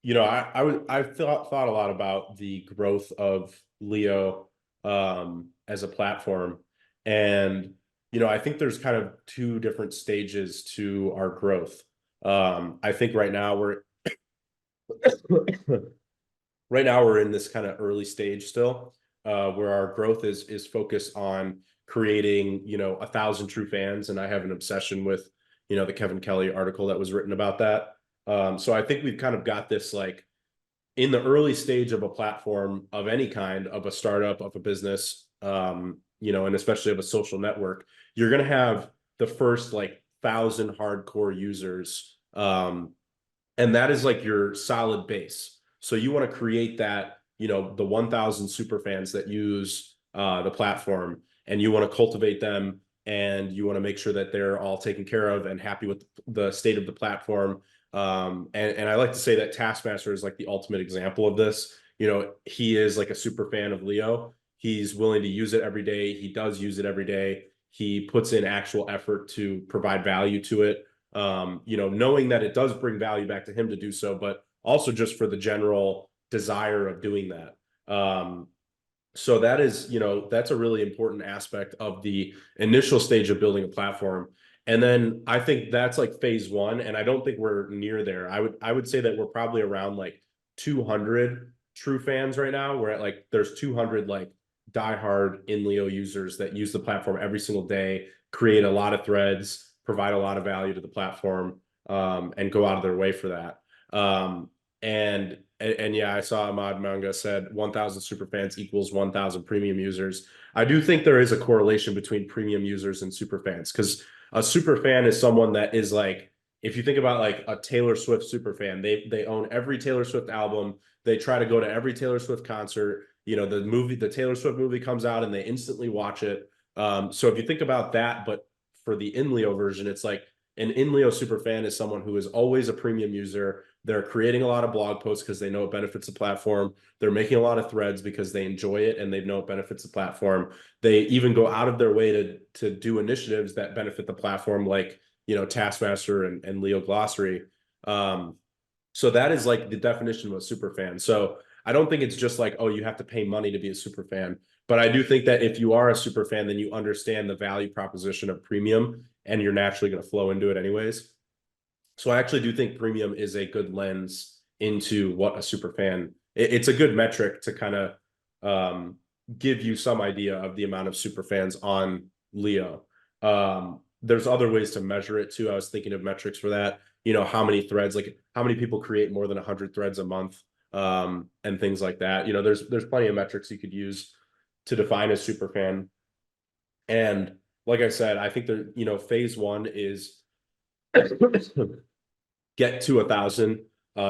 I've thought a lot about the growth of Leo as a platform, and I think there's kind of two different stages to our growth. I think right now we're in this kind of early stage still, where our growth is focused on creating 1,000 true fans, and I have an obsession with the Kevin Kelly article that was written about that. So I think we've kind of got this like in the early stage of a platform of any kind, of a startup, of a business, and especially of a social network, you're going to have the first like 1,000 hardcore users, and that is like your solid base. So you want to create that, the 1,000 super fans that use the platform, and you want to cultivate them, and you want to make sure that they're all taken care of and happy with the state of the platform. And I like to say that Taskmaster is like the ultimate example of this. He is like a super fan of Leo. He's willing to use it every day. He does use it every day. He puts in actual effort to provide value to it. Knowing that it does bring value back to him to do so, but also just for the general desire of doing that. So that's a really important aspect of the initial stage of building a platform. And then I think that's like phase one, and I don't think we're near there. I would say that we're probably around like 200 true fans right now. We're at like there's 200 like diehard INLEO users that use the platform every single day, create a lot of threads, provide a lot of value to the platform, and go out of their way for that. And yeah, I saw Ahmad Manga said 1,000 super fans equals 1,000 premium users. I do think there is a correlation between premium users and super fans, because a super fan is someone that is like, if you think about like a Taylor Swift super fan, they own every Taylor Swift album. They try to go to every Taylor Swift concert. The Taylor Swift movie comes out and they instantly watch it. So if you think about that, but for the INLEO version, it's like an INLEO super fan is someone who is always a premium user. They're creating a lot of blog posts because they know it benefits the platform. They're making a lot of threads because they enjoy it and they know it benefits the platform. They even go out of their way to do initiatives that benefit the platform, like Taskmaster and Leo Glossary. So that is like the definition of a super fan. So I don't think it's just like, oh, you have to pay money to be a super fan. But I do think that if you are a super fan, then you understand the value proposition of premium, and you're naturally going to flow into it anyways. So I actually do think premium is a good lens into what a super fan. It's a good metric to kind of give you some idea of the amount of super fans on Leo. There's other ways to measure it too. I was thinking of metrics for that. How many threads, like how many people create more than 100 threads a month, and things like that. There's plenty of metrics you could use to define a super fan. And like I said, I think phase one is get to 1,000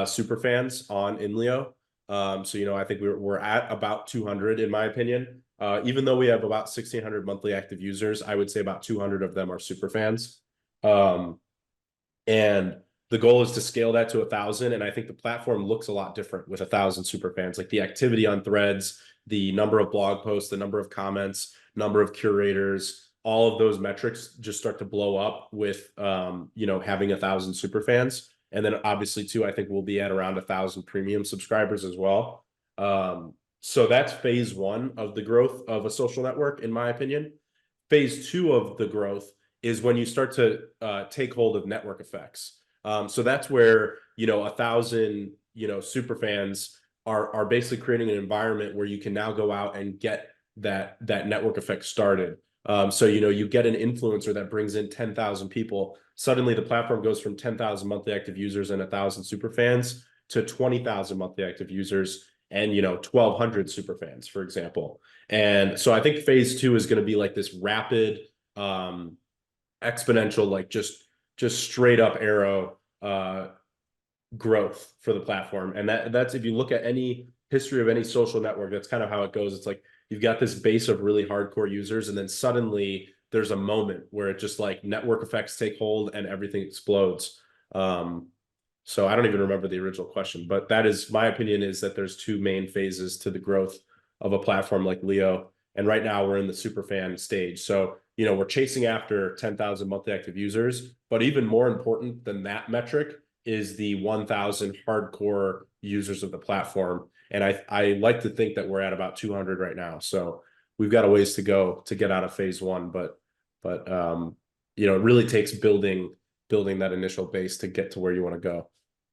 super fans on INLEO. So I think we're at about 200 in my opinion. Even though we have about 1,600 monthly active users, I would say about 200 of them are super fans. And the goal is to scale that to 1,000. And I think the platform looks a lot different with 1,000 super fans. Like the activity on threads, the number of blog posts, the number of comments, number of curators, all of those metrics just start to blow up with having 1,000 super fans. And then obviously too, I think we'll be at around 1,000 premium subscribers as well. So that's phase one of the growth of a social network, in my opinion. Phase two of the growth is when you start to take hold of network effects. So that's where 1,000 super fans are basically creating an environment where you can now go out and get that network effect started. So you get an influencer that brings in 10,000 people. Suddenly the platform goes from 10,000 monthly active users and 1,000 super fans to 20,000 monthly active users and 1,200 super fans, for example. And so I think phase two is going to be like this rapid exponential, like just straight up arrow growth for the platform. And that's, if you look at any history of any social network, that's kind of how it goes. It's like you've got this base of really hardcore users, and then suddenly there's a moment where it just like network effects take hold and everything explodes. So I don't even remember the original question, but that is my opinion, is that there's two main phases to the growth of a platform like Leo. And right now we're in the super fan stage. So, we're chasing after 10,000 monthly active users, but even more important than that metric is the 1,000 hardcore users of the platform. And I like to think that we're at about 200 right now. So we've got a ways to go to get out of phase one, but it really takes building that initial base to get to where you want to go.